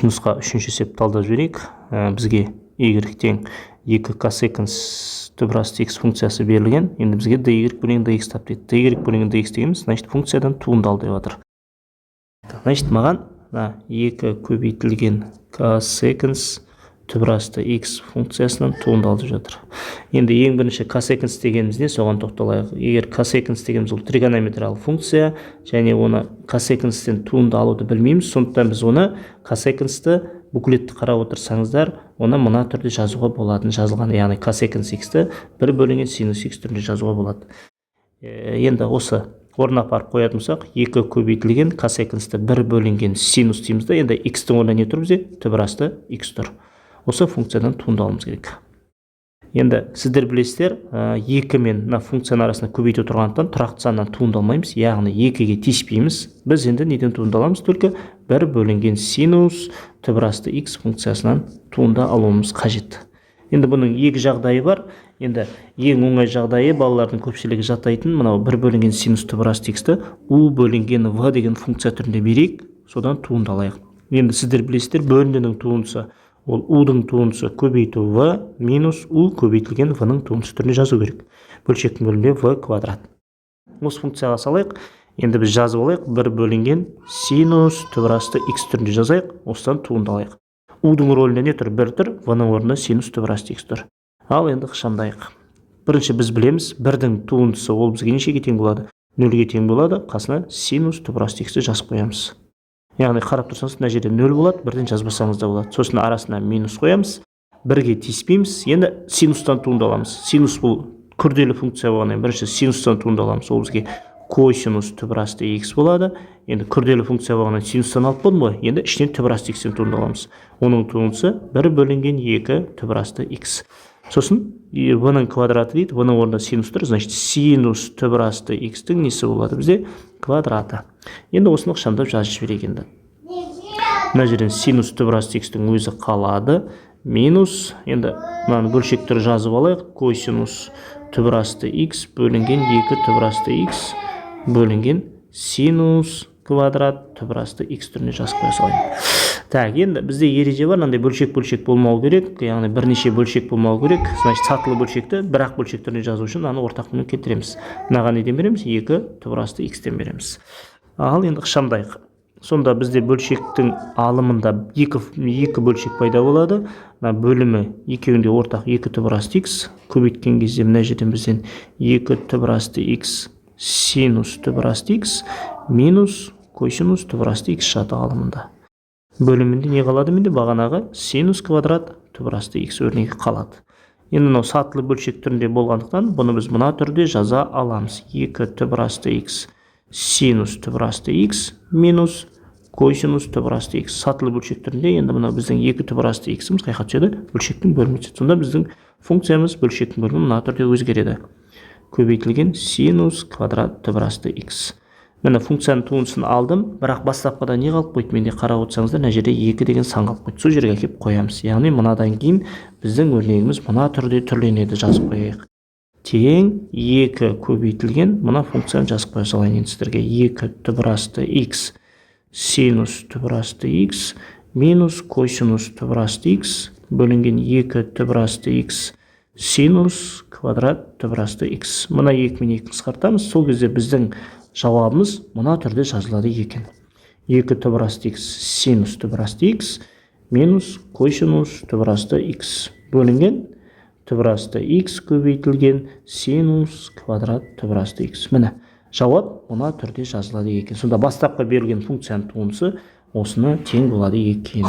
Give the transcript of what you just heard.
нұсқа үшінші есепті талдап жіберейік. Бізге y тең 2 косекинс түп асты x функциясы берілген. Енді бізге dy бөлінген dx тап дейді. dy бөлінген dx дегеніміз, значит, функциядан туындалды деп жатыр. Значит, маған 2 көбейтілген косекинс түп асты x функциясынан туындалды жатыр. Енді ең бірінші косекинс дегеніміз не, соған тоқталайық. Егер косекинс дегеніміз ол тригонометриялық функция, және оны косекинстен туындалуды білмейміз, сондықтан біз оны косекинсті буклетті қарап отырсаңыздар, оны мына түрде жазуға болатын жазылған, яғни косекинс x-ті 1 бөлінген синус x түрінде жазуға болады. Енді осы орнына апарып қоятын болсақ, 2 көбейтілген косекинсті 1 бөлінген синус дейміз да, енді x-тің орнында не тұр бізде? Түп асты x тұр. Осы функциядан туындалуымыз керек. Енді сіздер білесіздер, 2 мен функцияның арасында көбейту тұрғандықтан тұрақты саннан туындалмаймыз, яғни 2-ге тиіспейміз. Біз енді неден туындаламыз? Только 1 бөлінген синус түп асты x функциясынан туында алуымыз қажет. Енді бұның екі жағдайы бар. Енді ең оңай жағдайы, балалардың көпшілігі жатайтын, мынау 1 бөлінген синус түп асты x-ті u бөлінген v деген функция түрінде берейік, содан туындалайық. Енді сіздер білесіздер, бөліндінің туындысы ол u-дың туындысы көбейту v минус u көбейтілген v-ның туындысы түрінде жазу керек. Бөлшектің бөлімде v квадрат. Осы функцияға салайық. Енді біз жазып алайық, 1 бөлінген синус түп асты x түрінде жазайық, осыдан туындалайық. U-дың рөлінде не тұр? 1 тұр, v-ның орнында синус түп асты x тұр. Ал енді ықшамдайық. Бірінші біз білеміз, 1-дің туындысы ол бізге нешеге тең болады? 0-ге тең болады, қасына синус түп асты x-ті жазып қоямыз. Яғни қарап тұрсаңыз, мына жерде 0 болады, 1-ден жазбасаңыз да болады. Сосын арасына минус қоямыз, 1-ге тиіспейміз, енді синустан туындаламыз. Синус бұл күрделі функция болғаннан бірінші синустан туындаламыз. Ол бізге косинус түп асты x болады. Енді күрделі функция болғаннан синустан алып болдым ғой. Енді ішінен түп асты x-тен туындаламыз. Оның туындысы 1 бөлінген 2 түп асты x. Сосын v-ның квадраты дейді, v-ның орнында синус тұр, значит синус түп асты x-тің несі болады бізде? Квадраты. Енді осыны ықшамдап жазып жіберейік енді. Мына жерден синус түп асты x-тің өзі қалады, минус, енді мынаны бөлшектер жазып алайық, косинус түп асты x бөлінген 2 түп асты x бөлінген синус квадрат түп асты x түріне жазып қоя салайық. Так, енді бізде ереже бар, мынандай бөлшек болмау керек, яғни бірнеше бөлшек болмау керек. Значит, сатылы бөлшекті бір-ақ бөлшек түріне жазу үшін аны ортақ бөлімге келтіреміз. Мынаған неден береміз? 2 түп асты x-тен береміз. Ал енді ықшамдайық. Сонда бізде бөлшектің алымында екі бөлшек пайда болады. Бөлімі екеуінде ортақ 2 түп асты x, көбейткен кезде мына жерден бізден 2 түп асты x синус түп асты x минус косинус түп асты x шығады алымында. Бөлімінде не қалады менде? Бағанағы синус квадрат түп асты x өрнегі қалады. Енді мынау сатылы бөлшек түрінде болғандықтан, бұны біз мына түрде жаза аламыз. 2 түп асты x синус түп асты x минус косинус түп асты x. Сатылы бөлшек түрінде, енді мына біздің 2 түп асты x-іміз қайқа түседі? Бөлшектің бөліміне түседі. Сонда біздің функциямыз бөлшектің бөлімі мына түрде өзгереді. Көбейтілген синус квадрат түп асты x. Міне функцияның туындысын алдым, бірақ бастапқыда не қалып қойды? Менде қарап отырсаңыздар, мына жерде 2 деген сан қалып қойды. Сол жерге әкеліп қоямыз. Яғни мынадан кейін біздің өрнегіміз мына түрде түрленеді, жазып қояйық. Тең 2 көбейтілген, мына функцияны жазып қоя салайын енді сіздерге. 2 түп асты x синус түп асты x минус косинус түп асты x бөлінген 2 түп асты x синус квадрат түп асты x. Мына 2 мен 2 қысқартамыз. Сол кезде біздің жауабымыз мына түрде жазылады екен. 2 түп асты x синус түп асты x минус косинус түп асты x бөлінген түп асты x көбейтілген синус квадрат түп асты x. Міне жауап мына түрде жазылады екен. Сонда бастапқы берілген функцияның туындысы осыны тең болады екен.